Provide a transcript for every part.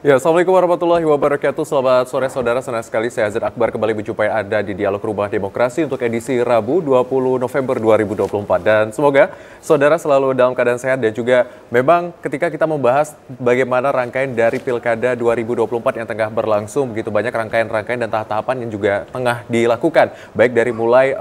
Ya, Assalamualaikum warahmatullahi wabarakatuh. Selamat sore saudara, senang sekali saya Azad Akbar kembali menjumpai Anda di Dialog Rumah Demokrasi untuk edisi Rabu 20 November 2024. Dan semoga saudara selalu dalam keadaan sehat dan juga memang ketika kita membahas bagaimana rangkaian dari Pilkada 2024 yang tengah berlangsung, begitu banyak rangkaian-rangkaian dan tahap-tahapan yang juga tengah dilakukan. Baik dari mulai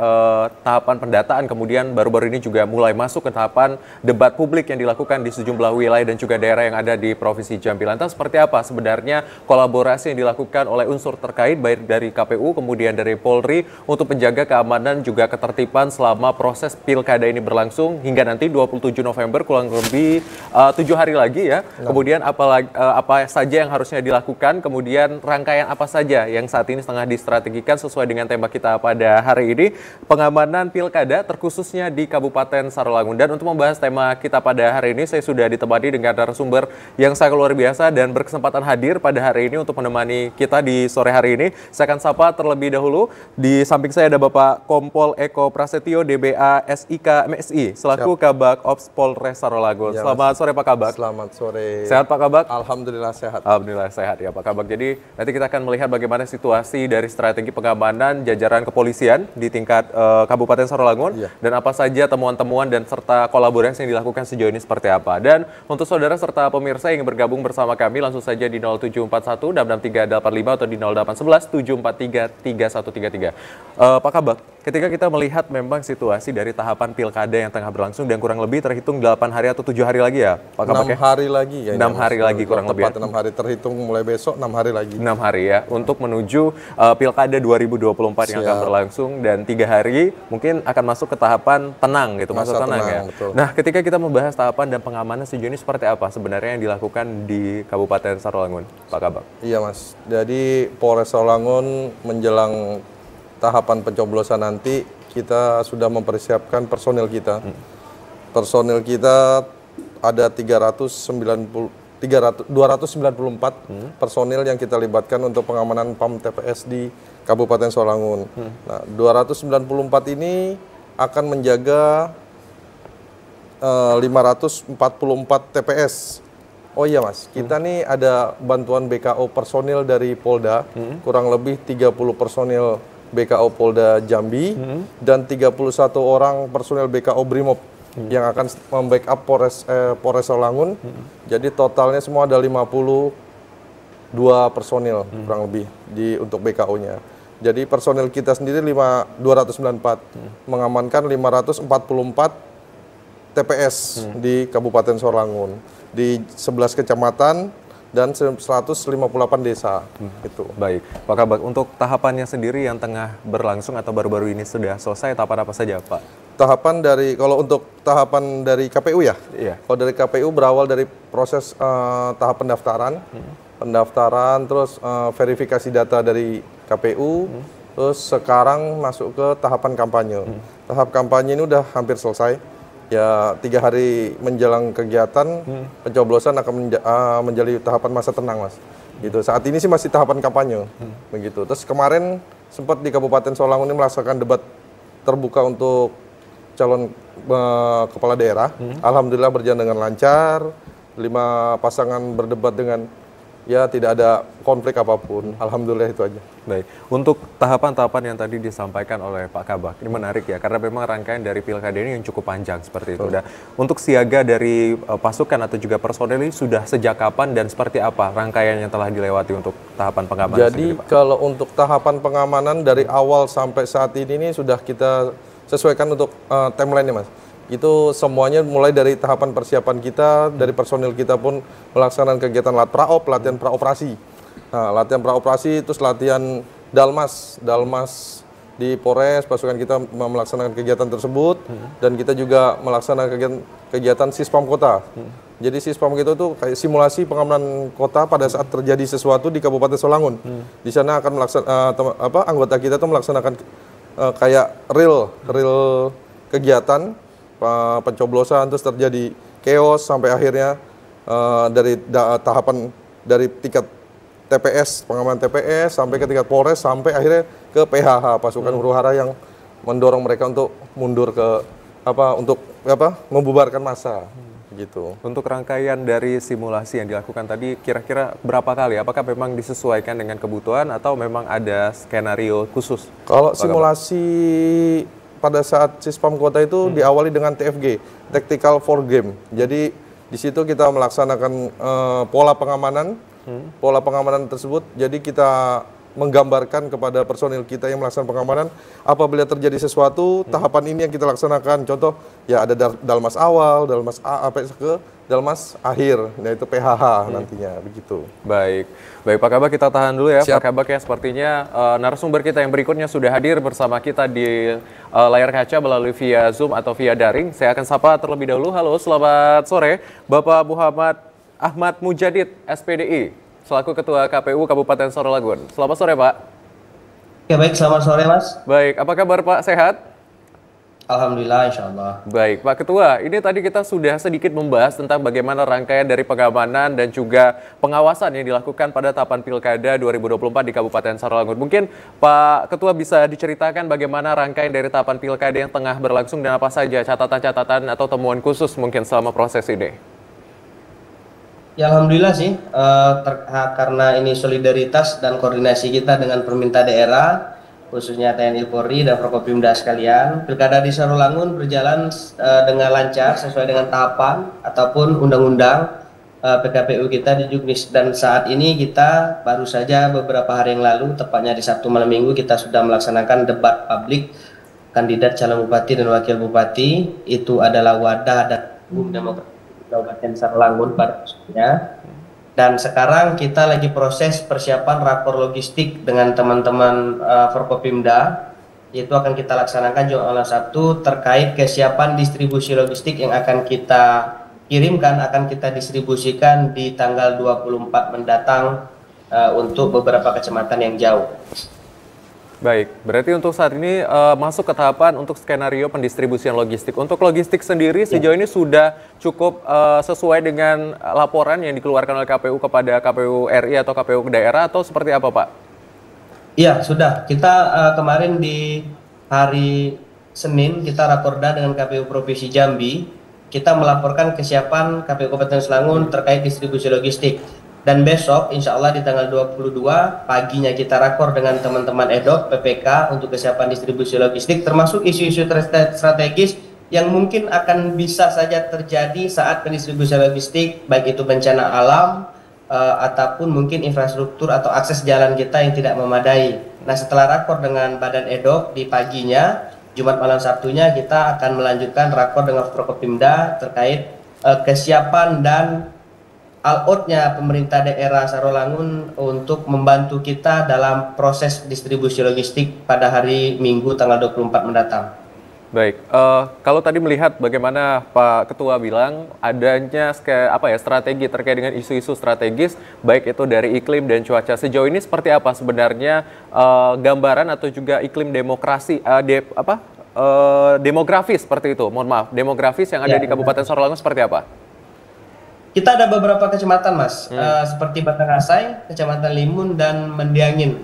tahapan pendataan, kemudian baru-baru ini juga mulai masuk ke tahapan debat publik yang dilakukan di sejumlah wilayah dan juga daerah yang ada di Provinsi Jambi. Lantas seperti apa sebenarnya kolaborasi yang dilakukan oleh unsur terkait baik dari KPU kemudian dari Polri untuk menjaga keamanan juga ketertiban selama proses pilkada ini berlangsung hingga nanti 27 November kurang lebih 7 hari lagi ya. Kemudian apa saja yang harusnya dilakukan, kemudian rangkaian apa saja yang saat ini tengah distrategikan sesuai dengan tema kita pada hari ini, pengamanan pilkada terkhususnya di Kabupaten Sarawangun. Dan untuk membahas tema kita pada hari ini saya sudah ditemani dengan narasumber yang sangat luar biasa dan berkesempatan hadir pada hari ini untuk menemani kita di sore hari ini. Saya akan sapa terlebih dahulu. Di samping saya ada Bapak Kompol Eko Prasetyo, DBA SIK MSI, selaku Kabak Ops Polres Sarawangun. Ya, selamat sore Pak Kabak. Selamat sore. Sehat Pak Kabak? Alhamdulillah sehat. Alhamdulillah sehat ya Pak Kabak. Jadi nanti kita akan melihat bagaimana situasi dari strategi pengamanan jajaran kepolisian di tingkat Kabupaten Sarawangun dan apa saja temuan-temuan dan serta kolaborasi yang dilakukan sejauh ini seperti apa. Dan untuk saudara serta pemirsa yang bergabung bersama kami langsung saja di 0741 66385 atau di 0811 743 3133. Pak Kabak, ketika kita melihat memang situasi dari tahapan pilkada yang tengah berlangsung dan kurang lebih terhitung 8 hari atau 7 hari lagi ya Pak Kabak? 6 hari lagi ya. 6 hari lagi kurang lebih. Tepat 6 hari terhitung mulai besok 6 hari lagi. 6 hari ya untuk menuju pilkada 2024 yang akan berlangsung dan 3 hari mungkin akan masuk ke tahapan tenang gitu, masa tenang ya. Betul. Nah, ketika kita membahas tahapan dan pengamanan sejauh ini seperti apa sebenarnya yang dilakukan di Kabupaten Sarawangun, Pak Kabak? Iya Mas, jadi Polres Sarawangun menjelang tahapan pencoblosan nanti kita sudah mempersiapkan personil kita. Personil kita ada 294 personil yang kita libatkan untuk pengamanan PAM TPS di Kabupaten Sarawangun. Nah, 294 ini akan menjaga 544 TPS. Oh iya Mas, kita nih ada bantuan BKO personil dari Polda, kurang lebih 30 personil BKO Polda Jambi dan 31 orang personil BKO Brimob yang akan membackup Polres Sarawangun. Jadi totalnya semua ada 52 personil kurang lebih untuk BKO-nya. Jadi personil kita sendiri 294 mengamankan 544 TPS di Kabupaten Sarawangun di 11 kecamatan dan 158 desa. Gitu. Baik, Pak Kabak, untuk tahapannya sendiri yang tengah berlangsung atau baru-baru ini sudah selesai, tahapan apa saja Pak? Kalau untuk tahapan dari KPU ya? Iya. Kalau dari KPU berawal dari proses tahap pendaftaran, terus verifikasi data dari KPU, terus sekarang masuk ke tahapan kampanye. Tahap kampanye ini udah hampir selesai. Ya 3 hari menjelang kegiatan pencoblosan akan menjadi tahapan masa tenang Mas. Gitu. Saat ini sih masih tahapan kampanye. Begitu. Terus kemarin sempat di Kabupaten Sarawangun ini melaksanakan debat terbuka untuk calon kepala daerah. Alhamdulillah berjalan dengan lancar. 5 pasangan berdebat dengan tidak ada konflik apapun. Alhamdulillah itu aja. Baik, untuk tahapan-tahapan yang tadi disampaikan oleh Pak Kabak, ini menarik ya, karena memang rangkaian dari pilkada ini yang cukup panjang seperti itu. Dan untuk siaga dari pasukan atau juga personel ini sudah sejak kapan dan seperti apa rangkaian yang telah dilewati untuk tahapan pengamanan Jadi sendiri, Pak? Kalau untuk tahapan pengamanan dari awal sampai saat ini sudah kita sesuaikan untuk timeline-nya Mas. Itu semuanya mulai dari tahapan persiapan kita, dari personil kita pun melaksanakan kegiatan latihan praoperasi. Nah, latihan praoperasi, terus latihan dalmas di Polres, pasukan kita melaksanakan kegiatan tersebut, dan kita juga melaksanakan kegiatan Sispam Kota. Jadi Sispam kita itu kayak simulasi pengamanan kota pada saat terjadi sesuatu di Kabupaten Sarawangun. Di sana akan anggota kita tuh melaksanakan kayak real kegiatan pencoblosan, terus terjadi chaos sampai akhirnya dari tahapan dari tingkat TPS, pengamanan TPS sampai ke tingkat Polres sampai akhirnya ke PHH, pasukan huru hara yang mendorong mereka untuk mundur ke untuk membubarkan massa gitu. Untuk rangkaian dari simulasi yang dilakukan tadi kira-kira berapa kali? Apakah memang disesuaikan dengan kebutuhan atau memang ada skenario khusus? Kalau simulasi pada saat Sispam Kota itu diawali dengan TFG, Tactical for Game. Jadi di situ kita melaksanakan pola pengamanan. Pola pengamanan tersebut, jadi kita menggambarkan kepada personil kita yang melaksanakan pengamanan apabila terjadi sesuatu, tahapan ini yang kita laksanakan. Contoh, ya ada Dalmas awal, Dalmas A, sampai ke Dalmas akhir, yaitu PHH nantinya, begitu. Baik, baik Pak Kabak, kita tahan dulu ya. Siap. Pak Kabak ya, sepertinya narasumber kita yang berikutnya sudah hadir bersama kita di layar kaca melalui via Zoom atau via daring. Saya akan sapa terlebih dahulu. Halo, selamat sore Bapak Muhammad Ahmad Mujadid, SPDI, selaku Ketua KPU Kabupaten Sarawangun. Selamat sore, Pak. Ya baik, selamat sore Mas. Baik, apa kabar Pak? Sehat? Alhamdulillah, insya Allah. Baik, Pak Ketua, ini tadi kita sudah sedikit membahas tentang bagaimana rangkaian dari pengamanan dan juga pengawasan yang dilakukan pada tahapan Pilkada 2024 di Kabupaten Sarawangun. Mungkin Pak Ketua bisa diceritakan bagaimana rangkaian dari tahapan Pilkada yang tengah berlangsung dan apa saja catatan-catatan atau temuan khusus mungkin selama proses ini? Ya Alhamdulillah sih, karena ini solidaritas dan koordinasi kita dengan pemerintah daerah, khususnya TNI Polri dan Forkopimda sekalian, Pilkada di Sarawangun berjalan dengan lancar sesuai dengan tahapan ataupun undang-undang PKPU kita di Juknis. Dan saat ini kita baru saja beberapa hari yang lalu, tepatnya di Sabtu malam Minggu, kita sudah melaksanakan debat publik kandidat calon bupati dan wakil bupati. Itu adalah wadah dan demokrasi Kabupaten Sarawangun pada khususnya. Dan sekarang kita lagi proses persiapan rapor logistik dengan teman-teman Forkopimda, yaitu akan kita laksanakan juga malam Sabtu terkait kesiapan distribusi logistik yang akan kita kirimkan, akan kita distribusikan di tanggal 24 mendatang untuk beberapa kecamatan yang jauh. Baik, berarti untuk saat ini masuk ke tahapan untuk skenario pendistribusian logistik. Untuk logistik sendiri sejauh ini sudah cukup sesuai dengan laporan yang dikeluarkan oleh KPU kepada KPU RI atau KPU daerah atau seperti apa, Pak? Iya, sudah. Kita kemarin di hari Senin kita rakorda dengan KPU Provinsi Jambi. Kita melaporkan kesiapan KPU Kabupaten Sarawangun terkait distribusi logistik. Dan besok, insya Allah di tanggal 22 paginya kita rakor dengan teman-teman EDOK, PPK untuk kesiapan distribusi logistik, termasuk isu-isu strategis yang mungkin akan bisa saja terjadi saat pendistribusi logistik, baik itu bencana alam ataupun mungkin infrastruktur atau akses jalan kita yang tidak memadai. Nah, setelah rakor dengan Badan EDOK di paginya, Jumat malam Sabtunya kita akan melanjutkan rakor dengan Forkopimda terkait kesiapan dan all-out-nya pemerintah daerah Sarawangun untuk membantu kita dalam proses distribusi logistik pada hari Minggu tanggal 24 mendatang. Baik, kalau tadi melihat bagaimana Pak Ketua bilang adanya strategi terkait dengan isu-isu strategis, baik itu dari iklim dan cuaca. Sejauh ini seperti apa sebenarnya gambaran atau juga iklim demokrasi, demografis seperti itu, mohon maaf, demografis yang ada di Kabupaten Sarawangun seperti apa? Kita ada beberapa kecamatan, Mas, seperti Batangasai, Kecamatan Limun, dan Mendiangin.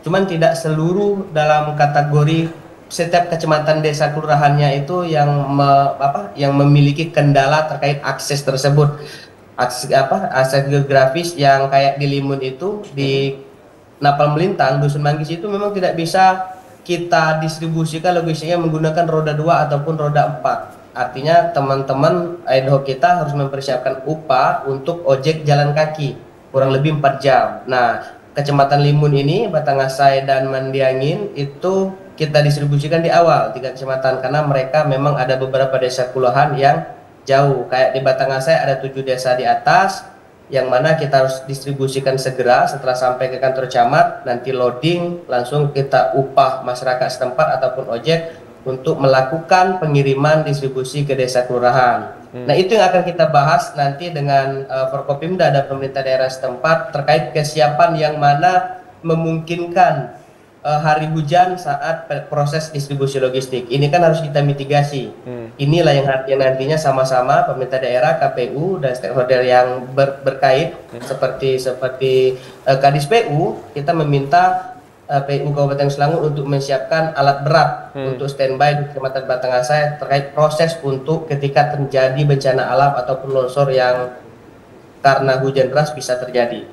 Cuman tidak seluruh dalam kategori setiap kecamatan desa kelurahannya itu yang memiliki kendala terkait akses tersebut. Akses geografis yang kayak di Limun itu, di Napal Melintang, Dusun Manggis itu memang tidak bisa kita distribusikan logistiknya menggunakan roda 2 ataupun roda 4. Artinya teman-teman ad-hoc kita harus mempersiapkan upah untuk ojek jalan kaki kurang lebih 4 jam. Nah, Kecamatan Limun ini, Batangasai dan Mendiangin itu kita distribusikan di awal 3 kecamatan karena mereka memang ada beberapa desa kelurahan yang jauh. Kayak di Batangasai ada 7 desa di atas yang mana kita harus distribusikan segera setelah sampai ke kantor camat, nanti loading langsung kita upah masyarakat setempat ataupun ojek untuk melakukan pengiriman distribusi ke desa kelurahan. Nah, itu yang akan kita bahas nanti dengan Forkopimda dan pemerintah daerah setempat terkait kesiapan yang mana memungkinkan hari hujan saat proses distribusi logistik. Ini kan harus kita mitigasi. Inilah yang nantinya sama-sama pemerintah daerah, KPU dan stakeholder yang berkait seperti Kadis PU, kita meminta PU Kabupaten Selangor untuk menyiapkan alat berat untuk standby di Kecamatan Batangasai terkait proses untuk ketika terjadi bencana alam ataupun longsor yang karena hujan deras bisa terjadi.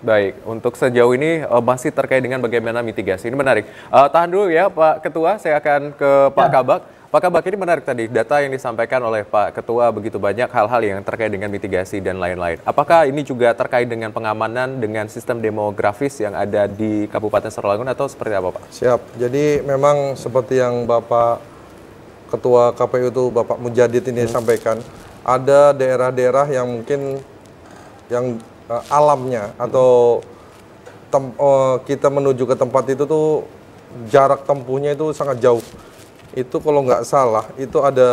Baik, untuk sejauh ini masih terkait dengan bagaimana mitigasi. Ini menarik. Tahan dulu ya Pak Ketua, saya akan ke Pak Kabak. Pak Kabak, ini menarik tadi data yang disampaikan oleh Pak Ketua, begitu banyak hal-hal yang terkait dengan mitigasi dan lain-lain. Apakah ini juga terkait dengan pengamanan dengan sistem demografis yang ada di Kabupaten Sarawangun atau seperti apa Pak? Siap, jadi memang seperti yang Bapak Ketua KPU itu Bapak Mujadid ini sampaikan, ada daerah-daerah yang mungkin yang alamnya atau kita menuju ke tempat itu tuh jarak tempuhnya itu sangat jauh. Itu kalau nggak salah itu ada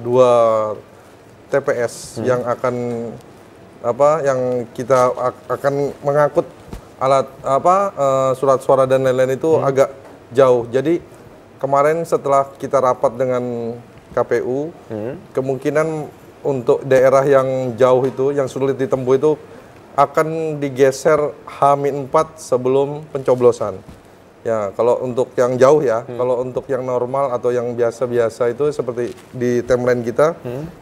2 TPS yang akan yang kita akan mengangkut alat surat suara dan lain-lain itu agak jauh. Jadi kemarin setelah kita rapat dengan KPU, kemungkinan untuk daerah yang jauh itu yang sulit ditempuh itu akan digeser H-4 sebelum pencoblosan. Ya, kalau untuk yang jauh ya, kalau untuk yang normal atau yang biasa-biasa itu seperti di timeline kita,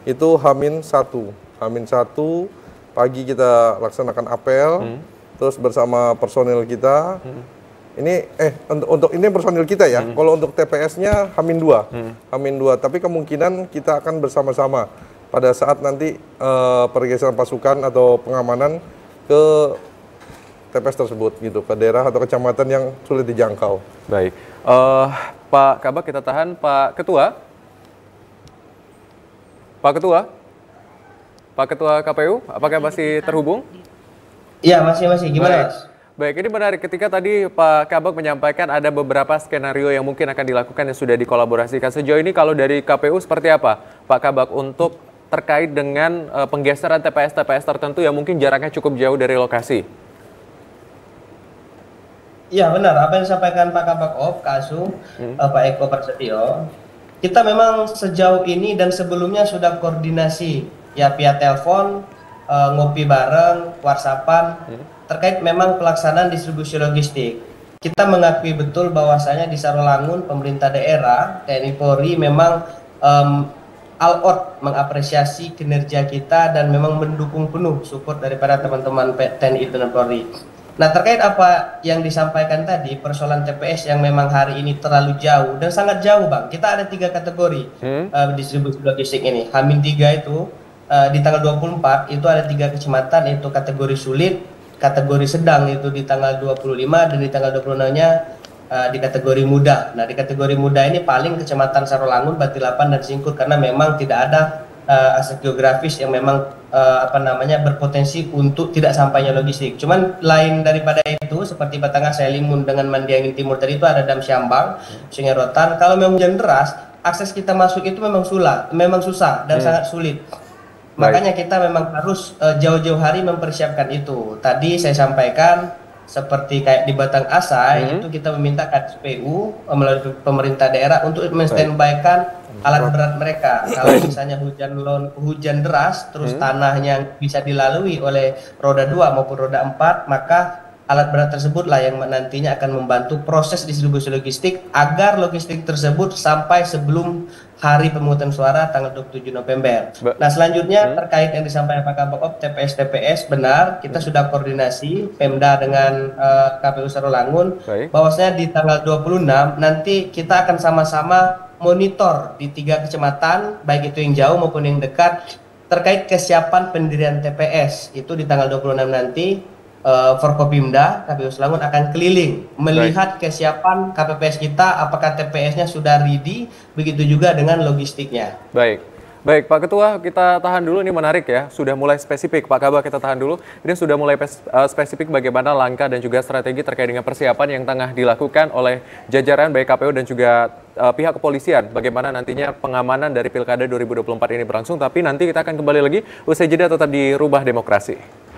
itu H-1. H-1 pagi kita laksanakan apel, terus bersama personil kita. Ini untuk ini personil kita ya. Kalau untuk TPS-nya H-2. H-2, tapi kemungkinan kita akan bersama-sama pada saat nanti pergeseran pasukan atau pengamanan ke TPS tersebut gitu, ke daerah atau kecamatan yang sulit dijangkau. Baik, Pak Kabak kita tahan. Pak Ketua, Pak Ketua KPU, apakah masih terhubung? Iya, masih. Gimana, Mas? Baik, ini menarik ketika tadi Pak Kabak menyampaikan ada beberapa skenario yang mungkin akan dilakukan yang sudah dikolaborasikan. Sejauh ini kalau dari KPU seperti apa, Pak Kabak, untuk terkait dengan penggeseran TPS-TPS tertentu yang mungkin jaraknya cukup jauh dari lokasi? Iya benar, apa yang disampaikan Pak Kabak Kasu, Pak Eko Prasetyo, kita memang sejauh ini dan sebelumnya sudah koordinasi ya via telepon, ngopi bareng, whatsappan, terkait memang pelaksanaan distribusi logistik. Kita mengakui betul bahwasanya di Sarawangun pemerintah daerah, TNI Polri memang all out mengapresiasi kinerja kita dan memang mendukung penuh support daripada teman-teman TNI dan Polri. Nah, terkait apa yang disampaikan tadi, persoalan TPS yang memang hari ini terlalu jauh dan sangat jauh, Bang. Kita ada 3 kategori distribusi logistik ini. H-3 itu di tanggal 24 itu ada 3 kecamatan, yaitu kategori sulit, kategori sedang itu di tanggal 25 dan di tanggal 26-nya di kategori mudah. Nah, di kategori mudah ini paling kecamatan Sarawangun, Batilapan dan Singkur karena memang tidak ada aset geografis yang memang berpotensi untuk tidak sampainya logistik. Cuman lain daripada itu seperti Batangasai, Limun dengan Mandiangin Timur tadi itu ada Dam Syambang, Sungai Rotan. Kalau memang hujan deras, akses kita masuk itu memang susah dan sangat sulit. Makanya kita memang harus jauh-jauh hari mempersiapkan itu. Tadi saya sampaikan seperti kayak di Batangasai itu kita meminta KSPU melalui pemerintah daerah untuk menstandby-kan alat berat mereka. Kalau misalnya hujan deras terus tanahnya bisa dilalui oleh roda 2 maupun roda 4, maka alat berat tersebutlah yang nantinya akan membantu proses distribusi logistik agar logistik tersebut sampai sebelum hari pemungutan suara tanggal 27 November. Nah, selanjutnya terkait yang disampaikan Pak Kabak TPS benar, kita sudah koordinasi Pemda dengan KPU Sarawangun bahwasanya di tanggal 26 nanti kita akan sama-sama monitor di 3 kecamatan, baik itu yang jauh maupun yang dekat, terkait kesiapan pendirian TPS. Itu di tanggal 26 nanti Forkopimda KPU Selangor akan keliling melihat kesiapan KPPS kita, apakah TPS-nya sudah ready, begitu juga dengan logistiknya. Baik, Pak Ketua, kita tahan dulu, ini menarik ya, sudah mulai spesifik. Pak Kabak, kita tahan dulu, ini sudah mulai spesifik bagaimana langkah dan juga strategi terkait dengan persiapan yang tengah dilakukan oleh jajaran baik KPU dan juga pihak kepolisian. Bagaimana nantinya pengamanan dari Pilkada 2024 ini berlangsung, tapi nanti kita akan kembali lagi, usai jeda tetap di Rubah Demokrasi.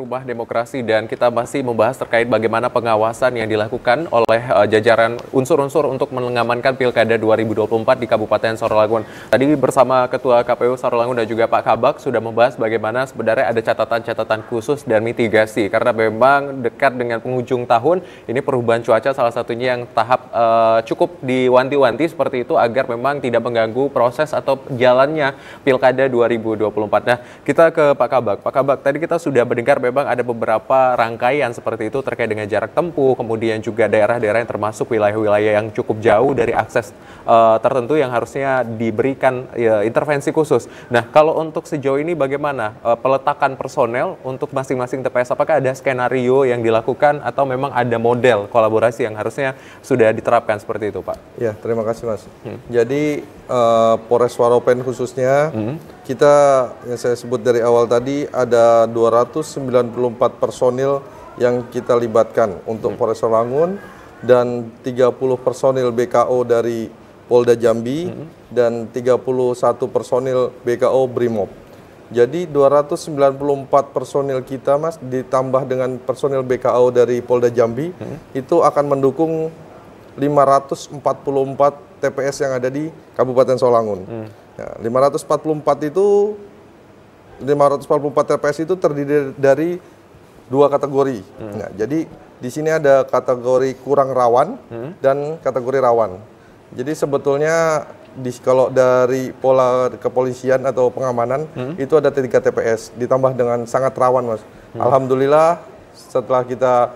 Rumah Demokrasi dan kita masih membahas terkait bagaimana pengawasan yang dilakukan oleh jajaran unsur-unsur untuk mengamankan Pilkada 2024 di Kabupaten Sarolangun. Tadi bersama Ketua KPU Sarolangun dan juga Pak Kabak sudah membahas bagaimana sebenarnya ada catatan-catatan khusus dan mitigasi karena memang dekat dengan penghujung tahun ini perubahan cuaca salah satunya yang tahap cukup diwanti-wanti seperti itu agar memang tidak mengganggu proses atau jalannya Pilkada 2024. Nah, kita ke Pak Kabak. Pak Kabak, tadi kita sudah mendengar memang ada beberapa rangkaian seperti itu terkait dengan jarak tempuh, kemudian juga daerah-daerah yang termasuk wilayah-wilayah yang cukup jauh dari akses tertentu yang harusnya diberikan intervensi khusus. Nah, kalau untuk sejauh ini bagaimana peletakan personel untuk masing-masing TPS? Apakah ada skenario yang dilakukan atau memang ada model kolaborasi yang harusnya sudah diterapkan seperti itu, Pak? Ya, terima kasih Mas. Jadi Polres Waropen khususnya kita yang saya sebut dari awal tadi ada 294 personil yang kita libatkan untuk Polres Sarolangun dan 30 personil BKO dari Polda Jambi dan 31 personil BKO Brimob. Jadi 294 personil kita Mas ditambah dengan personil BKO dari Polda Jambi itu akan mendukung 544 TPS yang ada di Kabupaten Sarolangun. Nah, 544 TPS itu terdiri dari dua kategori. Nah, jadi di sini ada kategori kurang rawan dan kategori rawan. Jadi sebetulnya kalau dari pola kepolisian atau pengamanan itu ada 3 TPS ditambah dengan sangat rawan, Mas. Alhamdulillah setelah kita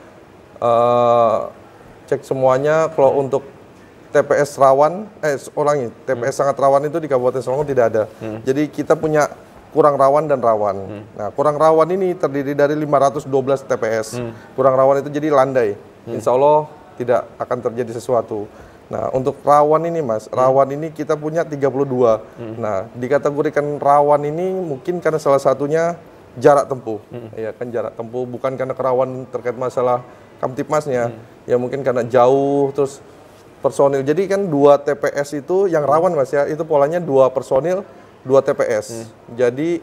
cek semuanya, kalau untuk TPS rawan, TPS sangat rawan itu di Kabupaten Sarolangun tidak ada. Jadi kita punya kurang rawan dan rawan. Nah, kurang rawan ini terdiri dari 512 TPS. Kurang rawan itu jadi landai. Insya Allah tidak akan terjadi sesuatu. Nah, untuk rawan ini Mas, rawan ini kita punya 32. Nah, dikategorikan rawan ini mungkin karena salah satunya jarak tempuh. Ya kan, jarak tempuh bukan karena kerawanan terkait masalah Kamtipmasnya. Ya mungkin karena jauh, terus personil. Jadi kan 2 TPS itu yang rawan Mas ya, itu polanya 2 personil, 2 TPS. Jadi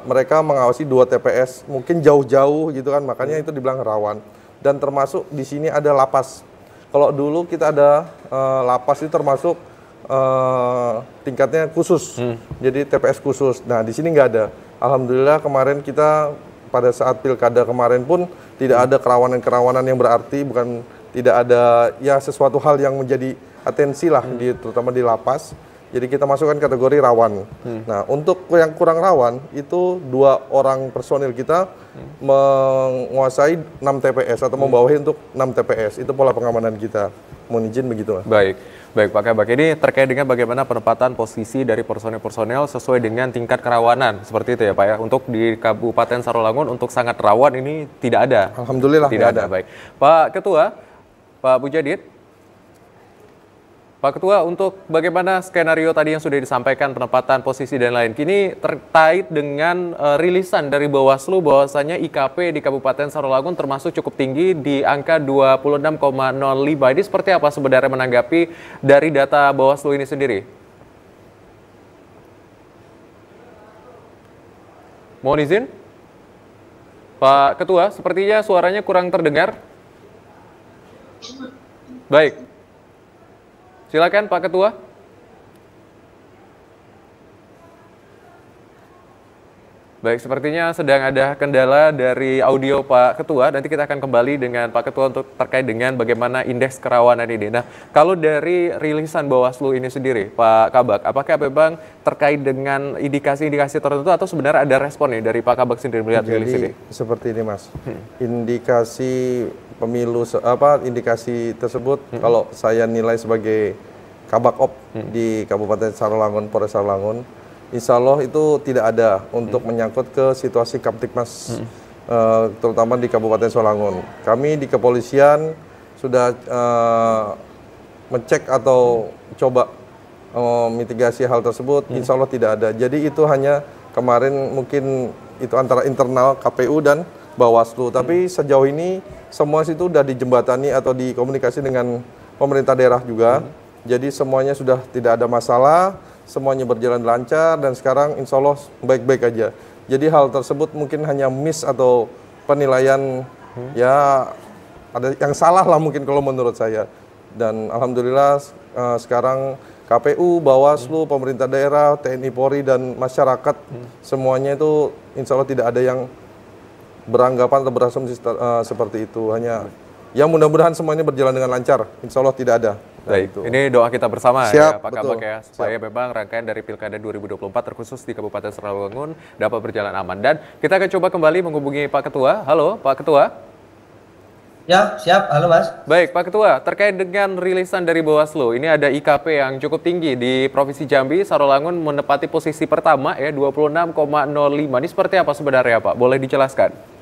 mereka mengawasi 2 TPS, mungkin jauh-jauh gitu kan, makanya itu dibilang rawan. Dan termasuk di sini ada lapas. Kalau dulu kita ada lapas itu termasuk tingkatnya khusus, jadi TPS khusus. Nah di sini nggak ada. Alhamdulillah kemarin kita pada saat pilkada kemarin pun tidak ada kerawanan-kerawanan yang berarti, bukan tidak ada ya sesuatu hal yang menjadi atensi lah, terutama di lapas. Jadi kita masukkan kategori rawan. Nah untuk yang kurang rawan itu 2 orang personil kita menguasai 6 TPS atau membawahi untuk 6 TPS. Itu pola pengamanan kita. Mohon izin begitu Mas. Baik Pak Kabak. Ini terkait dengan bagaimana penempatan posisi dari personel-personel sesuai dengan tingkat kerawanan. Seperti itu ya Pak ya. Untuk di Kabupaten Sarolangun untuk sangat rawan ini tidak ada. Alhamdulillah tidak ada. Baik. Pak Ketua, Pak Bujadit. Pak Ketua, untuk bagaimana skenario tadi yang sudah disampaikan, penempatan posisi dan lain, kini terkait dengan rilisan dari Bawaslu bahwasanya IKP di Kabupaten Sarolangun termasuk cukup tinggi di angka 26,05. Ini seperti apa sebenarnya menanggapi dari data Bawaslu ini sendiri? Mohon izin? Pak Ketua, sepertinya suaranya kurang terdengar. Baik. Silakan Pak Ketua. Baik, sepertinya sedang ada kendala dari audio Pak Ketua. Nanti kita akan kembali dengan Pak Ketua untuk terkait dengan bagaimana indeks kerawanan ini. Nah, kalau dari rilisan Bawaslu ini sendiri, Pak Kabak, apakah memang terkait dengan indikasi-indikasi tertentu atau sebenarnya ada respon nih dari Pak Kabak sendiri melihat rilis ini? Seperti ini Mas, indikasi pemilu, indikasi tersebut kalau saya nilai sebagai Kabak Op di Kabupaten Sarolangun, Polres Sarolangun, insya Allah itu tidak ada untuk menyangkut ke situasi Kamtipmas, terutama di Kabupaten Sarolangun. Kami di kepolisian sudah mengecek atau coba mitigasi hal tersebut, insya Allah tidak ada. Jadi itu hanya kemarin mungkin itu antara internal KPU dan Bawaslu, tapi sejauh ini semua situ sudah dijembatani atau dikomunikasi dengan pemerintah daerah juga. Jadi semuanya sudah tidak ada masalah, semuanya berjalan lancar dan sekarang insya Allah baik-baik aja. Jadi hal tersebut mungkin hanya miss atau penilaian ya ada yang salah lah mungkin kalau menurut saya. Dan alhamdulillah sekarang KPU, Bawaslu, pemerintah daerah, TNI Polri dan masyarakat semuanya itu insya Allah tidak ada yang beranggapan atau berasumsi seperti itu. Hanya ya mudah-mudahan semuanya berjalan dengan lancar. Insya Allah tidak ada. Baik, ini doa kita bersama Siap, ya Pak betul. Kabak ya, supaya memang rangkaian dari Pilkada 2024 terkhusus di Kabupaten Sarawangun dapat berjalan aman. Dan kita akan coba kembali menghubungi Pak Ketua. Halo Pak Ketua. Ya, siap. Halo Mas. Baik Pak Ketua, terkait dengan rilisan dari Bawaslu, ini ada IKP yang cukup tinggi di Provinsi Jambi, Sarawangun menempati posisi pertama ya 26,05. Ini seperti apa sebenarnya Pak? Boleh dijelaskan?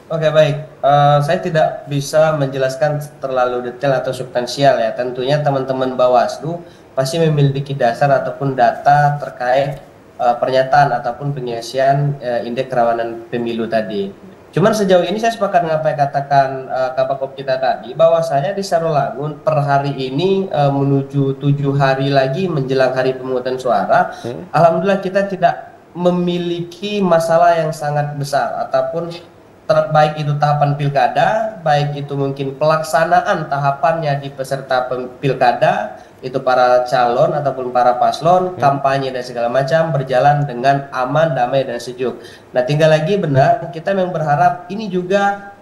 Oke, baik. Saya tidak bisa menjelaskan terlalu detail atau substansial ya. Tentunya teman-teman Bawaslu pasti memiliki dasar ataupun data terkait pernyataan ataupun pengisian indeks kerawanan pemilu tadi. Cuman sejauh ini saya sepakat dengan apa yang katakan Kabakop kita tadi, bahwasanya di Sarawangun per hari ini menuju 7 hari lagi menjelang hari pemungutan suara, alhamdulillah kita tidak memiliki masalah yang sangat besar ataupun baik itu tahapan pilkada, baik itu mungkin pelaksanaan tahapannya di peserta pilkada, itu para calon ataupun para paslon, kampanye dan segala macam berjalan dengan aman, damai dan sejuk. Nah, tinggal lagi benar, kita memang berharap ini juga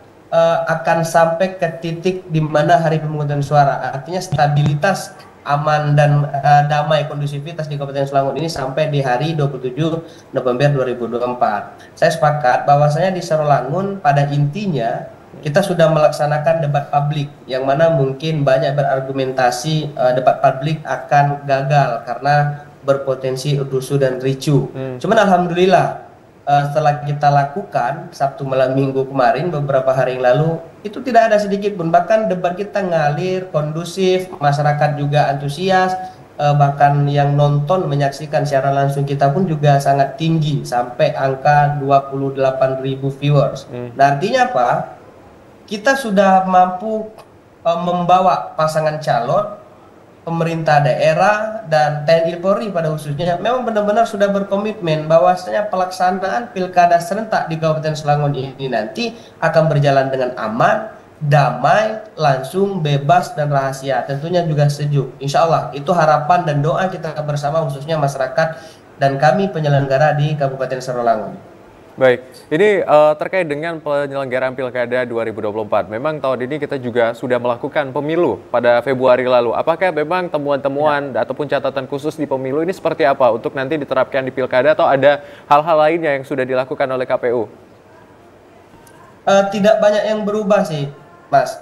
akan sampai ke titik di mana hari pemungutan suara, artinya stabilitas aman dan damai kondusivitas di Kabupaten Selangor ini sampai di hari 27 November 2024. Saya sepakat bahwasanya di Sarawangun pada intinya kita sudah melaksanakan debat publik yang mana mungkin banyak berargumentasi debat publik akan gagal karena berpotensi rusuh dan ricuh. Cuman alhamdulillah setelah kita lakukan Sabtu malam Minggu kemarin beberapa hari yang lalu itu tidak ada sedikit pun, bahkan debat kita ngalir, kondusif, masyarakat juga antusias, bahkan yang nonton menyaksikan secara langsung kita pun juga sangat tinggi sampai angka 28.000 viewers. Nah, artinya apa? Kita sudah mampu membawa pasangan calon, pemerintah daerah dan TNI Polri pada khususnya memang benar-benar sudah berkomitmen bahwasanya pelaksanaan pilkada serentak di Kabupaten Selangor ini nanti akan berjalan dengan aman, damai, langsung, bebas dan rahasia. Tentunya juga sejuk. Insya Allah itu harapan dan doa kita bersama khususnya masyarakat dan kami penyelenggara di Kabupaten Sarawangun. Baik, ini terkait dengan penyelenggaraan Pilkada 2024. Memang tahun ini kita juga sudah melakukan pemilu pada Februari lalu. Apakah memang temuan-temuan ataupun catatan khusus di pemilu ini seperti apa untuk nanti diterapkan di Pilkada atau ada hal-hal lainnya yang sudah dilakukan oleh KPU? Tidak banyak yang berubah sih, Mas.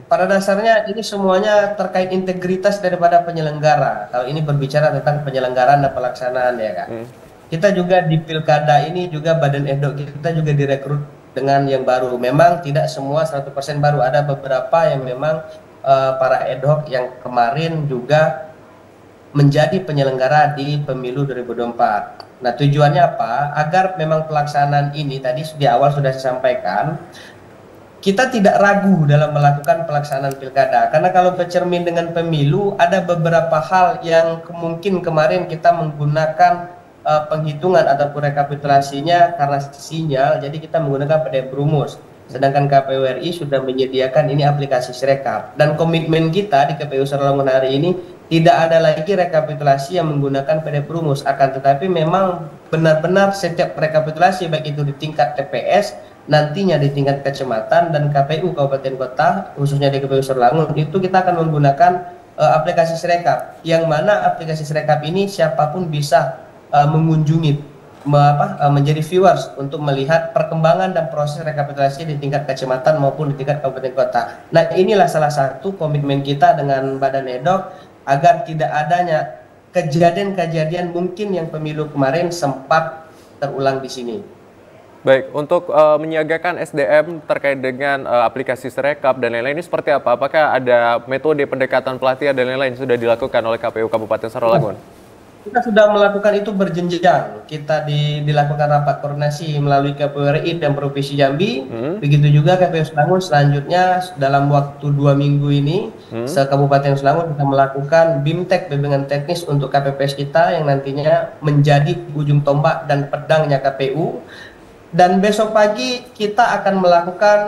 Pada dasarnya ini semuanya terkait integritas daripada penyelenggara. Kalau ini berbicara tentang penyelenggaraan dan pelaksanaan ya Kak. Kita juga di pilkada ini juga badan ad hoc kita juga direkrut dengan yang baru. Memang tidak semua 100% baru, ada beberapa yang memang para ad hoc yang kemarin juga menjadi penyelenggara di pemilu 2024. Nah, tujuannya apa? Agar memang pelaksanaan ini tadi di awal sudah disampaikan, kita tidak ragu dalam melakukan pelaksanaan pilkada. Karena kalau bercermin dengan pemilu, ada beberapa hal yang mungkin kemarin kita menggunakan penghitungan ataupun rekapitulasinya karena sinyal, jadi kita menggunakan PDF Rumus. Sedangkan KPU RI sudah menyediakan ini aplikasi Sirekap. Dan komitmen kita di KPU Sarawangun hari ini tidak ada lagi rekapitulasi yang menggunakan PDF Rumus. Akan tetapi memang benar-benar setiap rekapitulasi baik itu di tingkat TPS, nantinya di tingkat kecamatan dan KPU Kabupaten Kota, khususnya di KPU Sarawangun, itu kita akan menggunakan aplikasi Sirekap. Yang mana aplikasi Sirekap ini siapapun bisa mengunjungi menjadi viewers untuk melihat perkembangan dan proses rekapitulasi di tingkat kecamatan maupun di tingkat kabupaten kota. Nah, inilah salah satu komitmen kita dengan Badan ad hoc agar tidak adanya kejadian-kejadian mungkin yang pemilu kemarin sempat terulang di sini. Baik, untuk menyiagakan SDM terkait dengan aplikasi Sirekap dan lain-lain ini seperti apa? Apakah ada metode pendekatan pelatihan dan lain-lain yang sudah dilakukan oleh KPU Kabupaten Sarawangun? Kita sudah melakukan itu berjenjang. Kita dilakukan rapat koordinasi melalui KPU RI dan Provinsi Jambi. Begitu juga KPU Selangor selanjutnya dalam waktu 2 minggu ini, se-Kabupaten Selangor kita melakukan BIMTEK, bimbingan teknis untuk KPPS kita yang nantinya menjadi ujung tombak dan pedangnya KPU. Dan besok pagi kita akan melakukan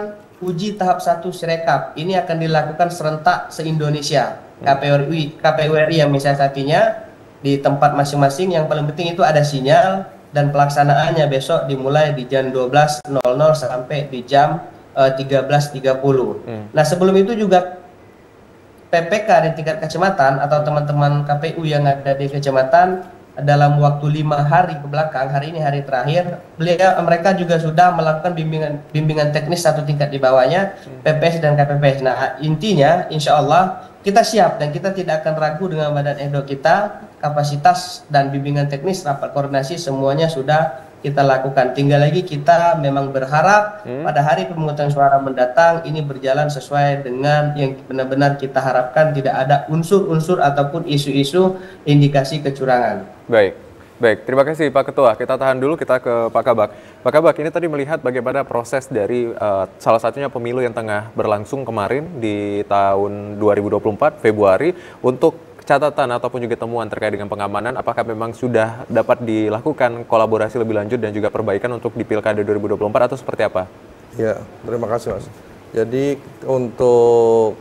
uji tahap 1 Sirekap. Ini akan dilakukan serentak se-Indonesia. KPU RI yang mensiasatinya di tempat masing-masing. Yang paling penting itu ada sinyal, dan pelaksanaannya besok dimulai di jam 12.00 sampai di jam 13.30. Nah, sebelum itu juga PPK di tingkat kecamatan atau teman-teman KPU yang ada di kecamatan dalam waktu 5 hari ke belakang, hari ini hari terakhir, mereka juga sudah melakukan bimbingan teknis 1 tingkat di bawahnya, PPS dan KPPS. Nah, intinya insya Allah kita siap dan kita tidak akan ragu dengan badan edo kita, kapasitas dan bimbingan teknis, rapat koordinasi semuanya sudah kita lakukan. Tinggal lagi kita memang berharap pada hari pemungutan suara mendatang ini berjalan sesuai dengan yang benar-benar kita harapkan, tidak ada unsur-unsur ataupun isu-isu indikasi kecurangan. Baik, terima kasih Pak Ketua. Kita tahan dulu, kita ke Pak Kabak. Pak Kabak, ini tadi melihat bagaimana proses dari salah satunya pemilu yang tengah berlangsung kemarin di tahun 2024 Februari, untuk catatan ataupun juga temuan terkait dengan pengamanan, apakah memang sudah dapat dilakukan kolaborasi lebih lanjut dan juga perbaikan untuk di Pilkada 2024 atau seperti apa? Ya, terima kasih Mas. Jadi untuk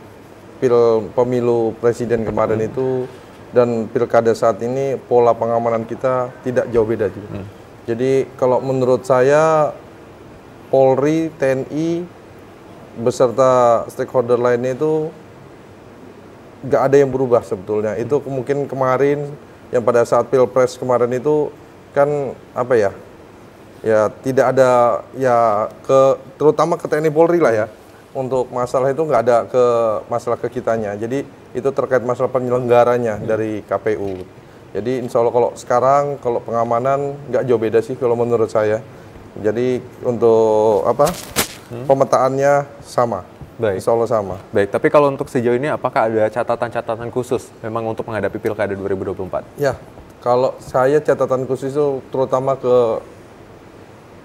pemilu presiden kemarin itu dan pilkada saat ini, pola pengamanan kita tidak jauh beda juga. Jadi kalau menurut saya, Polri, TNI, beserta stakeholder lainnya itu nggak ada yang berubah sebetulnya. Itu mungkin kemarin yang pada saat Pilpres kemarin itu kan apa ya? Ya tidak ada ya terutama ke TNI Polri lah ya. Untuk masalah itu nggak ada masalah ke kitanya. Jadi itu terkait masalah penyelenggaranya dari KPU. Jadi insya Allah kalau sekarang, kalau pengamanan nggak jauh beda sih kalau menurut saya. Jadi untuk pemetaannya sama. Baik. Insya Allah sama. Baik, tapi kalau untuk sejauh ini apakah ada catatan-catatan khusus memang untuk menghadapi Pilkada 2024? Ya, kalau saya catatan khusus itu terutama ke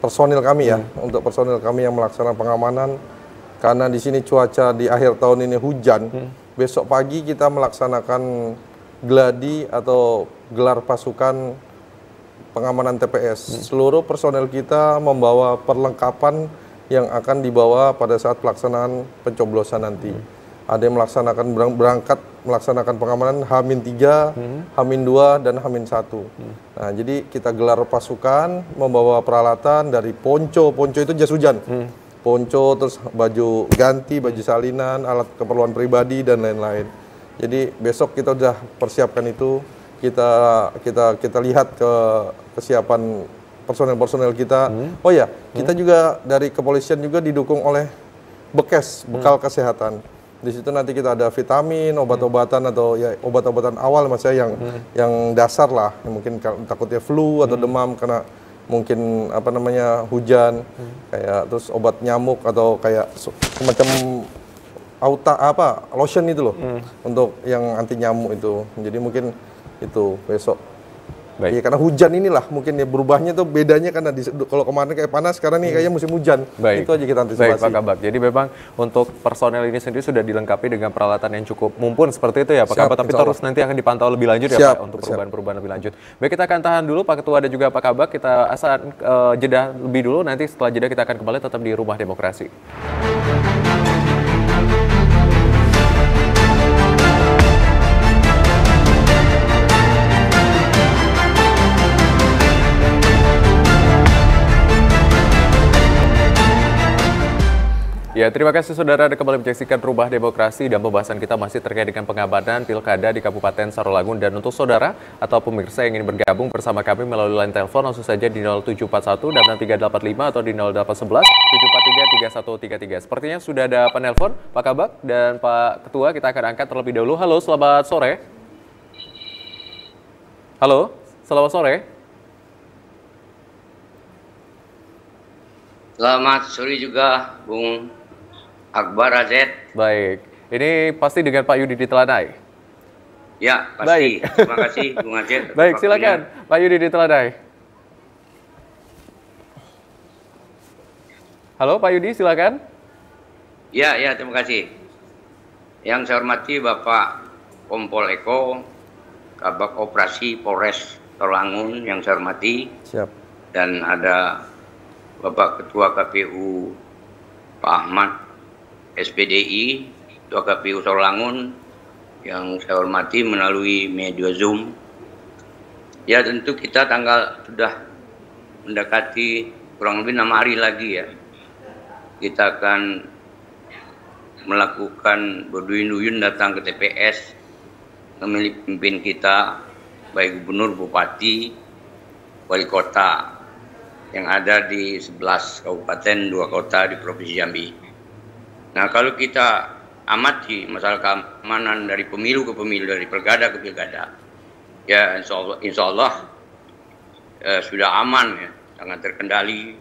personil kami ya, untuk personil kami yang melaksanakan pengamanan. Karena di sini cuaca di akhir tahun ini hujan, besok pagi kita melaksanakan gladi atau gelar pasukan pengamanan TPS. Seluruh personel kita membawa perlengkapan yang akan dibawa pada saat pelaksanaan pencoblosan nanti. Ada yang berangkat melaksanakan pengamanan H-3, H-2, dan H-1. Nah, jadi kita gelar pasukan, membawa peralatan dari ponco itu jas hujan. Ponco, terus baju ganti, baju salinan, alat keperluan pribadi dan lain-lain. Jadi besok kita udah persiapkan itu, kita lihat ke kesiapan personel kita. Oh ya, kita juga dari kepolisian juga didukung oleh bekal kesehatan. Di situ nanti kita ada vitamin, obat-obatan atau ya obat-obatan awal yang dasar lah, yang mungkin takutnya flu atau demam karena mungkin hujan, kayak terus obat nyamuk atau kayak semacam lotion itu loh, untuk yang anti nyamuk itu. Jadi mungkin itu besok. Baik. Ya, karena hujan inilah mungkin ya berubahnya tuh bedanya, karena kalau kemarin kayak panas, sekarang nih kayaknya musim hujan. Baik. Itu aja kita antisipasi. Baik Pak Kabak. Jadi memang untuk personel ini sendiri sudah dilengkapi dengan peralatan yang cukup mumpun seperti itu ya Pak Kabak. Tapi terus nanti akan dipantau lebih lanjut ya Pak, untuk perubahan-perubahan lebih lanjut. Baik, kita akan tahan dulu Pak Ketua dan juga Pak Kabak. Kita jeda lebih dulu. Nanti setelah jeda kita akan kembali tetap di Rumah Demokrasi. Ya, terima kasih saudara Anda kembali menyaksikan Rumah Demokrasi, dan pembahasan kita masih terkait dengan pengamanan Pilkada di Kabupaten Sarolangun. Dan untuk saudara atau pemirsa yang ingin bergabung bersama kami melalui line telepon, langsung saja di 0741 dan 385 atau di 0811 743 3133. Sepertinya sudah ada penelpon Pak Kabak dan Pak Ketua, kita akan angkat terlebih dahulu. Halo, selamat sore. Halo, selamat sore. Selamat sore juga, Bung Akbar Azed. Baik, ini pasti dengan Pak Yudi di Telanai. Ya, pasti. Baik. Terima kasih, Bung Aceh. Baik, silakan Pak Yudi di Teladan. Halo Pak Yudi, silakan. Ya, terima kasih. Yang saya hormati Bapak Kompol Eko, Kabak Operasi Polres Tulungagung yang saya hormati. Siap. Dan ada Bapak Ketua KPU Pak Ahmad SPDI, Ketua KPU Tulungagung yang saya hormati melalui media Zoom. Ya tentu kita sudah mendekati kurang lebih 6 hari lagi ya. Kita akan melakukan berduyun-duyun datang ke TPS, memilih pemimpin kita, baik gubernur, bupati, wali kota yang ada di 11 kabupaten, 2 kota di Provinsi Jambi. Nah, kalau kita amati masalah keamanan dari pemilu ke pemilu, dari pilkada ke pilkada, ya insya Allah sudah aman ya, sangat terkendali.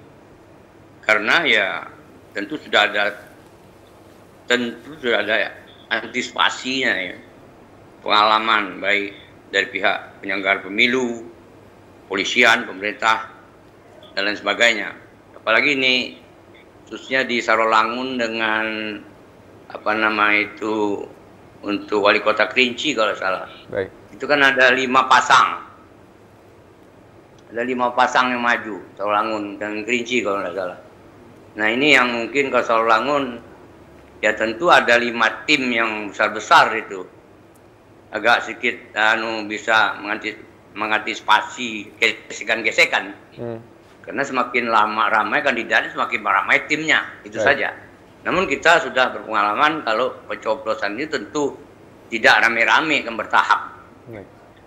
Karena ya tentu sudah ada antisipasinya ya, pengalaman baik dari pihak penyelenggara pemilu, polisian, pemerintah, dan lain sebagainya. Apalagi ini khususnya di Sarolangun dengan untuk wali kota Kerinci kalau salah. Baik. Itu kan ada 5 pasang. Ada 5 pasang yang maju, Sarolangun dan Kerinci kalau nggak salah. Nah ini yang mungkin ke Sarolangun, ya tentu ada 5 tim yang besar-besar itu. Agak sedikit bisa mengantisipasi gesekan-gesekan. Karena semakin lama ramai kandidatnya, semakin ramai timnya. Itu saja. Namun kita sudah berpengalaman kalau pencoblosan ini tentu tidak rame-rame, akan bertahap.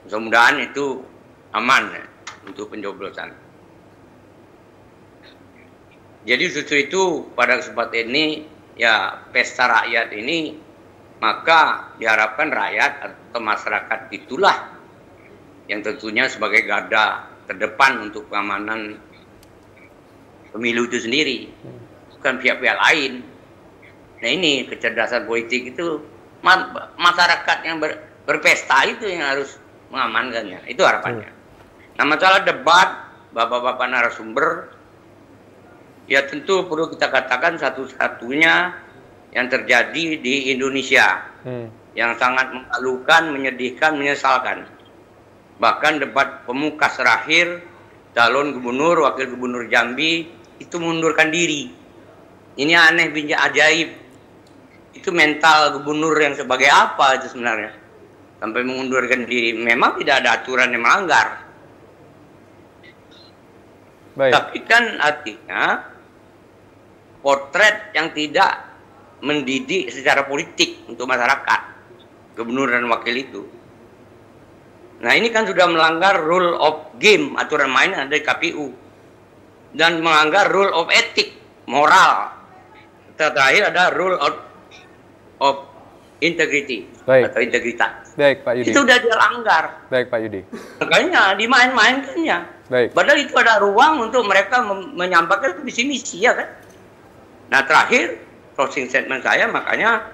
Mudah-mudahan itu aman ya, untuk pencoblosan. Jadi justru itu pada kesempatan ini ya pesta rakyat ini, maka diharapkan rakyat atau masyarakat itulah yang tentunya sebagai garda terdepan untuk keamanan pemilu itu sendiri, bukan pihak-pihak lain. Nah ini kecerdasan politik itu, masyarakat yang berpesta itu yang harus mengamankannya, itu harapannya. Nah masalah debat, bapak-bapak narasumber, ya tentu perlu kita katakan satu-satunya yang terjadi di Indonesia, yang sangat memalukan, menyedihkan, menyesalkan. Bahkan debat pemungkas terakhir, calon gubernur, wakil gubernur Jambi itu mengundurkan diri. Ini aneh, binjak ajaib. Itu mental gubernur yang sebagai apa itu sebenarnya? Sampai mengundurkan diri. Memang tidak ada aturan yang melanggar. Baik. Tapi kan artinya potret yang tidak mendidik secara politik untuk masyarakat, gubernur dan wakil itu. Nah ini kan sudah melanggar rule of game, aturan main yang ada di KPU, dan melanggar rule of etik, moral. Terakhir ada rule of integrity. Baik. Atau integritas. Baik Pak Yudi. Itu sudah dilanggar. Baik Pak Yudi. Makanya dimain-mainkannya. Baik. Padahal itu ada ruang untuk mereka menyampaikan visi misi ya kan. Nah terakhir closing statement saya, makanya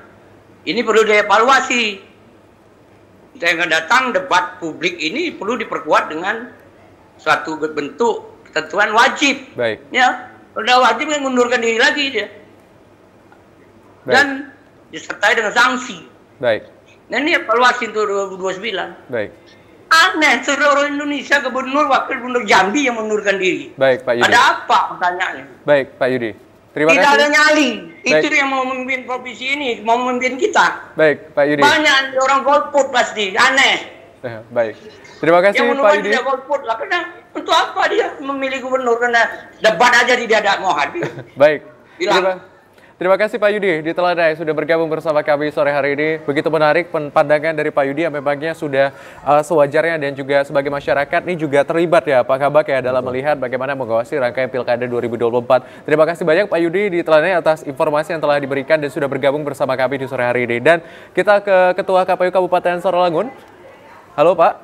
ini perlu dievaluasi. Yang datang debat publik ini perlu diperkuat dengan suatu bentuk ketentuan wajib. Baik. Ya, udah wajib kan mengundurkan diri lagi dia. Baik. Dan disertai dengan sanksi. Baik. Nah ini evaluasi untuk 2029. Baik. Aneh, seluruh Indonesia gubernur, wakil gubernur Jambi yang mengundurkan diri. Baik Pak Yudi. Ada apa pertanyaannya? Baik Pak Yudi. Terima kasih. Tidak ada nyali. Baik. Itu yang mau memimpin provinsi ini, mau memimpin kita. Baik Pak Yudi. Banyak orang golput pasti, aneh. Baik. Terima kasih Pak Yudi. Yang golput lah, karena untuk apa dia memilih gubernur, karena debat aja tidak ada mau hadir. Baik. Terima kasih Pak Yudi di Teladai sudah bergabung bersama kami sore hari ini. Begitu menarik pandangan dari Pak Yudi yang memangnya sudah sewajarnya dan juga sebagai masyarakat ini juga terlibat ya Pak Kabak ya dalam melihat bagaimana mengawasi rangkaian Pilkada 2024. Terima kasih banyak Pak Yudi di Teladai atas informasi yang telah diberikan dan sudah bergabung bersama kami di sore hari ini. Dan kita ke Ketua KPU Kabupaten Sarolangun. Halo Pak.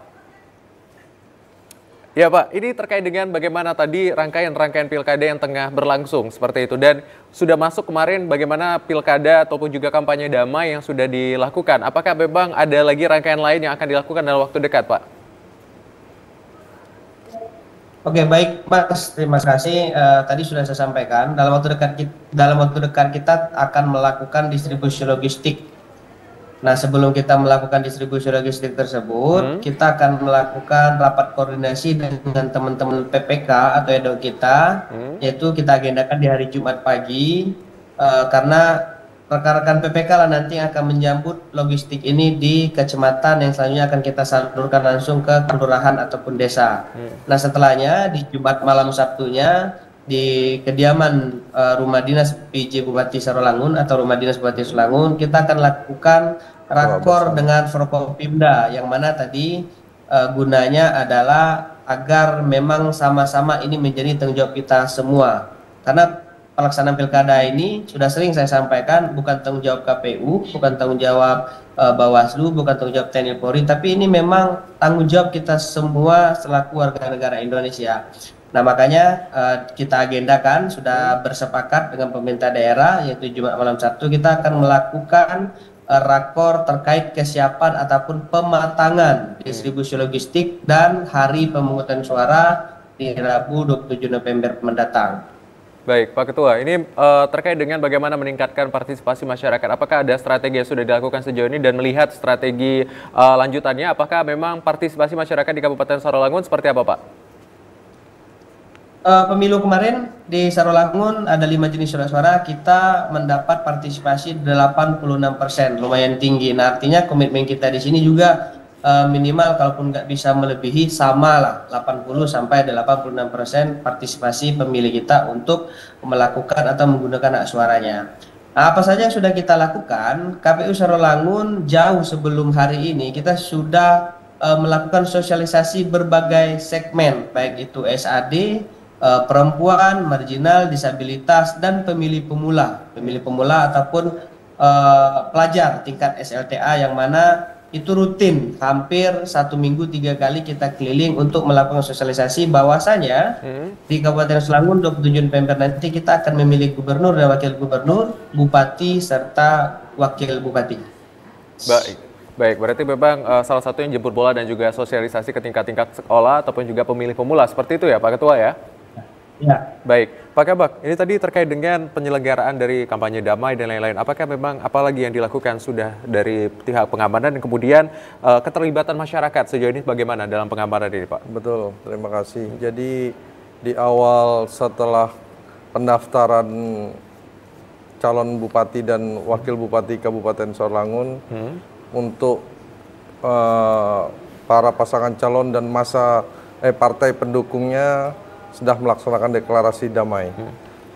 Ya Pak, ini terkait dengan bagaimana tadi rangkaian-rangkaian pilkada yang tengah berlangsung seperti itu. Dan sudah masuk kemarin bagaimana pilkada ataupun juga kampanye damai yang sudah dilakukan. Apakah memang ada lagi rangkaian lain yang akan dilakukan dalam waktu dekat Pak? Oke, baik Mas, terima kasih. Tadi sudah saya sampaikan, dalam waktu dekat kita akan melakukan distribusi logistik. Nah, sebelum kita melakukan distribusi logistik tersebut, kita akan melakukan rapat koordinasi dengan teman-teman PPK atau EDO kita, yaitu kita agendakan di hari Jumat pagi, karena rekan-rekan PPK lah nanti akan menyambut logistik ini di kecamatan yang selanjutnya akan kita salurkan langsung ke kelurahan ataupun desa. Nah, setelahnya di Jumat malam Sabtunya di kediaman Rumah Dinas PJ Bupati Sarolangun atau Rumah Dinas Bupati Sarolangun, kita akan lakukan rakor dengan Forkopimda, yang mana tadi gunanya adalah agar memang sama-sama ini menjadi tanggung jawab kita semua. Karena pelaksanaan pilkada ini sudah sering saya sampaikan, bukan tanggung jawab KPU, bukan tanggung jawab Bawaslu, bukan tanggung jawab TNI Polri, tapi ini memang tanggung jawab kita semua selaku warga negara Indonesia. Nah, makanya kita agendakan, sudah bersepakat dengan pemerintah daerah, yaitu Jumat malam Sabtu kita akan melakukan rakor terkait kesiapan ataupun pematangan distribusi logistik dan hari pemungutan suara di Rabu 27 November mendatang. Baik, Pak Ketua, ini terkait dengan bagaimana meningkatkan partisipasi masyarakat. Apakah ada strategi yang sudah dilakukan sejauh ini dan melihat strategi lanjutannya, apakah memang partisipasi masyarakat di Kabupaten Sarolangun seperti apa, Pak? Pemilu kemarin di Sarolangun ada 5 jenis surat-suara, kita mendapat partisipasi 86%, lumayan tinggi. Nah, artinya komitmen kita di sini juga minimal kalaupun nggak bisa melebihi sama lah 80-86% partisipasi pemilih kita untuk melakukan atau menggunakan hak suaranya. Nah, apa saja yang sudah kita lakukan? KPU Sarolangun jauh sebelum hari ini kita sudah melakukan sosialisasi berbagai segmen, baik itu SAD, perempuan, marginal, disabilitas, dan pemilih pemula ataupun pelajar tingkat SLTA, yang mana itu rutin hampir 1 minggu 3 kali kita keliling untuk melakukan sosialisasi bahwasanya di Kabupaten Sarolangun 27 November nanti kita akan memilih gubernur dan wakil gubernur, bupati serta wakil bupati. Baik, berarti memang salah satu yang jemput bola dan juga sosialisasi ke tingkat-tingkat sekolah ataupun juga pemilih pemula, seperti itu ya Pak Ketua ya? Ya. Baik, Pak Kabak, ini tadi terkait dengan penyelenggaraan dari kampanye damai dan lain-lain. Apakah memang apalagi yang dilakukan sudah dari pihak pengamanan dan kemudian keterlibatan masyarakat sejauh ini bagaimana dalam pengamanan ini, Pak? Betul, terima kasih. Jadi di awal setelah pendaftaran calon bupati dan wakil bupati Kabupaten Sarolangun untuk para pasangan calon dan partai pendukungnya sudah melaksanakan deklarasi damai.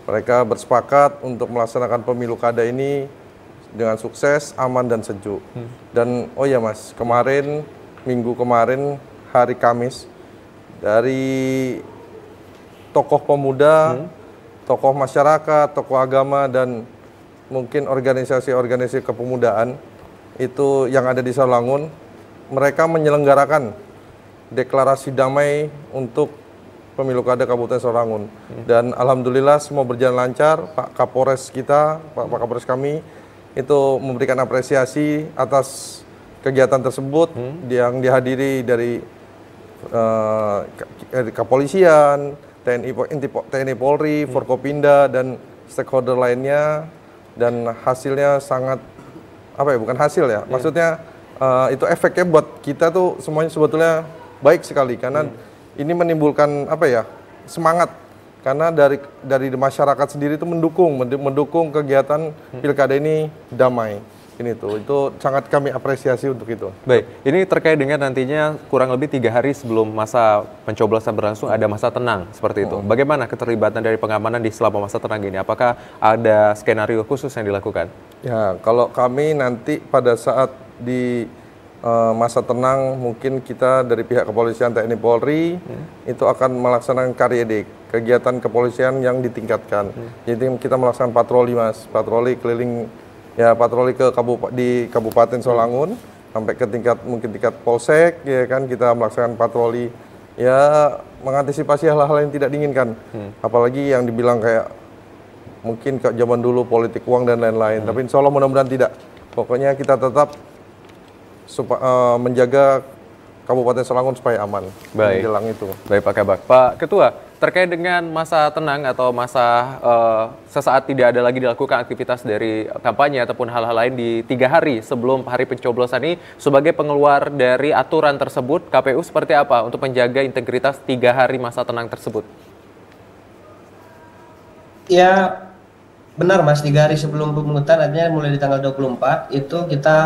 Mereka bersepakat untuk melaksanakan pemilu kada ini dengan sukses, aman dan sejuk. Dan oh ya Mas, minggu kemarin hari Kamis, dari tokoh pemuda, tokoh masyarakat, tokoh agama dan mungkin organisasi-organisasi kepemudaan itu yang ada di Sarolangun, mereka menyelenggarakan deklarasi damai untuk pemilu kada Kabupaten Sarolangun. Dan alhamdulillah semua berjalan lancar. Pak Kapolres kita, Pak Kapolres kami itu memberikan apresiasi atas kegiatan tersebut yang dihadiri dari kepolisian, TNI Polri, Forkopimda dan stakeholder lainnya, dan hasilnya sangat bukan hasil ya. Maksudnya itu efeknya buat kita tuh semuanya sebetulnya baik sekali karena ini menimbulkan semangat, karena dari masyarakat sendiri itu mendukung kegiatan pilkada ini damai. Itu sangat kami apresiasi untuk itu. Baik, ini terkait dengan nantinya kurang lebih 3 hari sebelum masa pencoblosan berlangsung ada masa tenang seperti itu. Bagaimana keterlibatan dari pengamanan di selama masa tenang ini? Apakah ada skenario khusus yang dilakukan? Ya, kalau kami nanti pada saat di masa tenang mungkin kita dari pihak kepolisian TNI Polri itu akan melaksanakan KRYD, kegiatan kepolisian yang ditingkatkan. Jadi kita melaksanakan patroli Mas, patroli keliling patroli di Kabupaten Sarolangun sampai ke tingkat polsek ya kan, kita melaksanakan patroli mengantisipasi hal-hal yang tidak diinginkan. Apalagi yang dibilang kayak mungkin ke zaman dulu politik uang dan lain-lain. Tapi insya Allah mudah-mudahan tidak. Pokoknya kita tetap menjaga Kabupaten Selangor supaya aman. Baik. Menjelang itu. Baik Pak Kabak. Pak Ketua, terkait dengan masa tenang atau masa sesaat tidak ada lagi dilakukan aktivitas dari kampanye ataupun hal-hal lain di 3 hari sebelum hari pencoblosan ini, sebagai pengeluar dari aturan tersebut, KPU seperti apa untuk menjaga integritas 3 hari masa tenang tersebut? Ya, benar Mas, 3 hari sebelum pemungutan, artinya mulai di tanggal 24 itu kita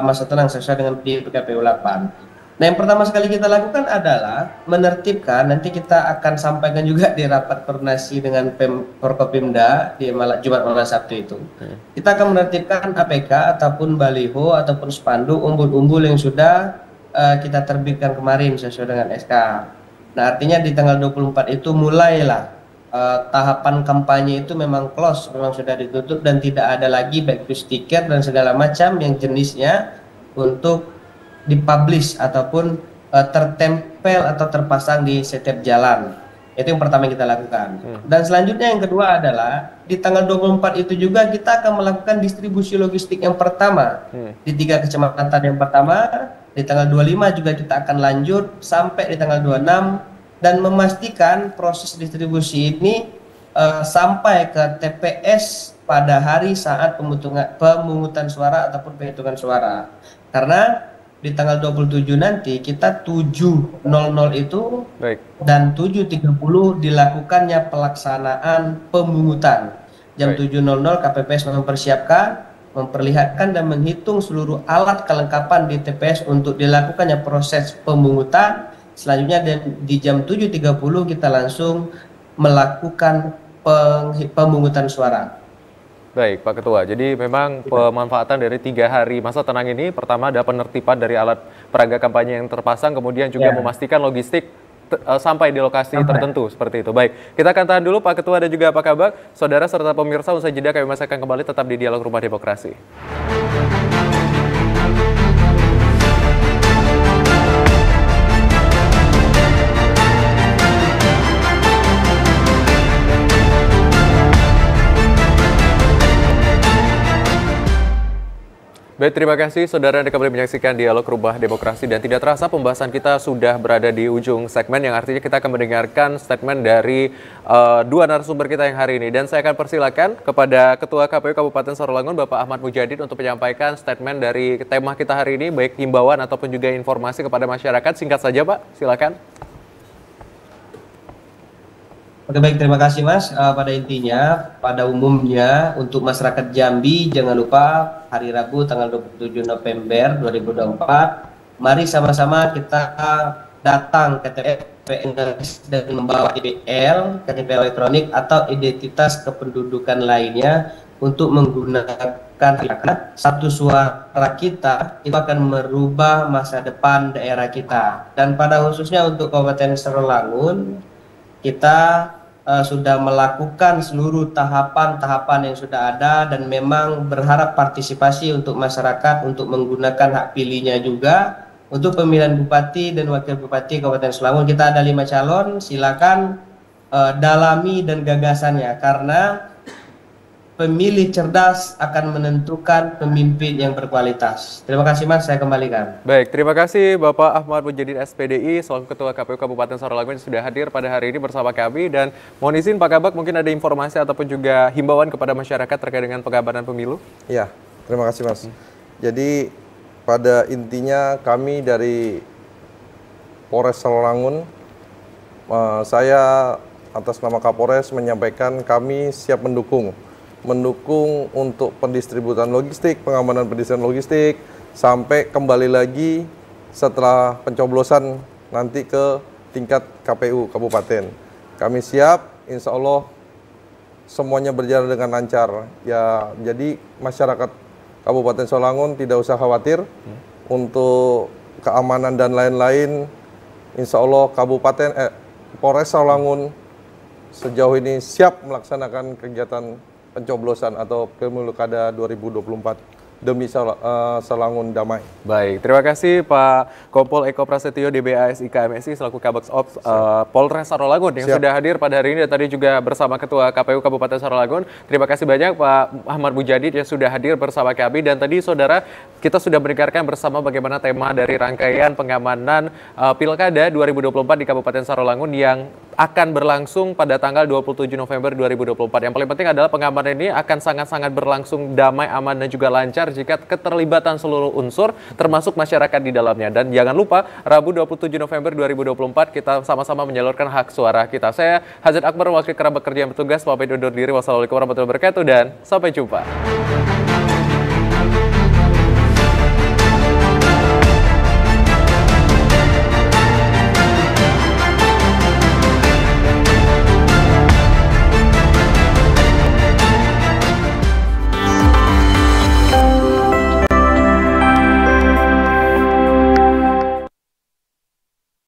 masa tenang sesuai dengan di PKPU 8. Nah, yang pertama sekali kita lakukan adalah menertibkan, nanti kita akan sampaikan juga di rapat koordinasi dengan Forkopimda di Jumat malam Sabtu itu. Kita akan menertibkan APK ataupun baliho ataupun spanduk umbul-umbul yang sudah kita terbitkan kemarin sesuai dengan SK. Nah, artinya di tanggal 24 itu mulailah tahapan kampanye itu memang close, memang sudah ditutup dan tidak ada lagi back to stiker dan segala macam yang jenisnya untuk dipublish ataupun tertempel atau terpasang di setiap jalan. Itu yang pertama yang kita lakukan. Dan selanjutnya yang kedua adalah di tanggal 24 itu juga kita akan melakukan distribusi logistik yang pertama di 3 kecamatan yang pertama. Di tanggal 25 juga kita akan lanjut sampai di tanggal 26 dan memastikan proses distribusi ini sampai ke TPS pada hari saat pemungutan suara ataupun penghitungan suara. Karena di tanggal 27 nanti kita 7.00 itu dan 7.30 dilakukannya pelaksanaan pemungutan. Jam 7.00 KPPS mempersiapkan, memperlihatkan dan menghitung seluruh alat kelengkapan di TPS untuk dilakukannya proses pemungutan. Selanjutnya di jam 7.30 kita langsung melakukan pemungutan suara. Baik Pak Ketua, jadi memang pemanfaatan dari 3 hari masa tenang ini, pertama ada penertiban dari alat peraga kampanye yang terpasang, kemudian juga memastikan logistik sampai di lokasi tertentu, seperti itu. Baik, kita akan tahan dulu Pak Ketua dan juga Pak Kabak. Saudara serta pemirsa, usai jeda kami masih akan kembali tetap di Dialog Rumah Demokrasi. Baik, terima kasih saudara Anda kembali menyaksikan Dialog Rumah Demokrasi, dan tidak terasa pembahasan kita sudah berada di ujung segmen, yang artinya kita akan mendengarkan statement dari 2 narasumber kita yang hari ini. Dan saya akan persilakan kepada Ketua KPU Kabupaten Sarolangun Bapak Ahmad Mujadid untuk menyampaikan statement dari tema kita hari ini, baik himbauan ataupun juga informasi kepada masyarakat. Singkat saja Pak, silakan. Oke, baik, terima kasih Mas. Pada intinya, pada umumnya untuk masyarakat Jambi, jangan lupa hari Rabu tanggal 27 November 2024, mari sama-sama kita datang ke TPS dan membawa KTP elektronik atau identitas kependudukan lainnya untuk menggunakan satu suara kita itu akan merubah masa depan daerah kita. Dan pada khususnya untuk Kabupaten Sarolangun, kita sudah melakukan seluruh tahapan-tahapan yang sudah ada dan memang berharap partisipasi untuk masyarakat untuk menggunakan hak pilihnya juga. Untuk pemilihan Bupati dan Wakil Bupati Kabupaten Sarolangun kita ada 5 calon, silakan dalami dan gagasannya, karena pemilih cerdas akan menentukan pemimpin yang berkualitas. Terima kasih Mas, saya kembalikan. Baik, terima kasih Bapak Ahmad Mujadid SPDI, selaku Ketua KPU Kabupaten Sarolangun yang sudah hadir pada hari ini bersama kami. Dan mohon izin Pak Kabak, mungkin ada informasi ataupun juga himbauan kepada masyarakat terkait dengan pengabaran pemilu? Ya, terima kasih Mas. Jadi pada intinya kami dari Polres Sarolangun, saya atas nama Kapolres menyampaikan kami siap mendukung untuk pendistributan logistik, pengamanan pendistributan logistik, sampai kembali lagi setelah pencoblosan nanti ke tingkat KPU Kabupaten. Kami siap, insya Allah semuanya berjalan dengan lancar. Ya, jadi masyarakat Kabupaten Sarolangun tidak usah khawatir untuk keamanan dan lain-lain. Insya Allah Polres Sarolangun sejauh ini siap melaksanakan kegiatan pencoblosan atau pemilu kada 2024 demi Salangun damai. Baik, terima kasih Pak Kompol Eko Prasetyo DBASI KMSI selaku Kabaks Ops Polres Sarawangun yang sudah hadir pada hari ini dan tadi juga bersama Ketua KPU Kabupaten Sarawangun. Terima kasih banyak Pak Ahmad Mujadid yang sudah hadir bersama kami, dan tadi saudara kita sudah mendengarkan bersama bagaimana tema dari rangkaian pengamanan Pilkada 2024 di Kabupaten Sarawangun yang akan berlangsung pada tanggal 27 November 2024. Yang paling penting adalah pengamanan ini akan sangat-sangat berlangsung damai, aman, dan juga lancar jika keterlibatan seluruh unsur termasuk masyarakat di dalamnya. Dan jangan lupa Rabu 27 November 2024 kita sama-sama menyalurkan hak suara kita. Saya Hazard Akbar, wakil kerabat kerja yang bertugas, pamit undur diri. Wassalamualaikum warahmatullahi wabarakatuh dan sampai jumpa.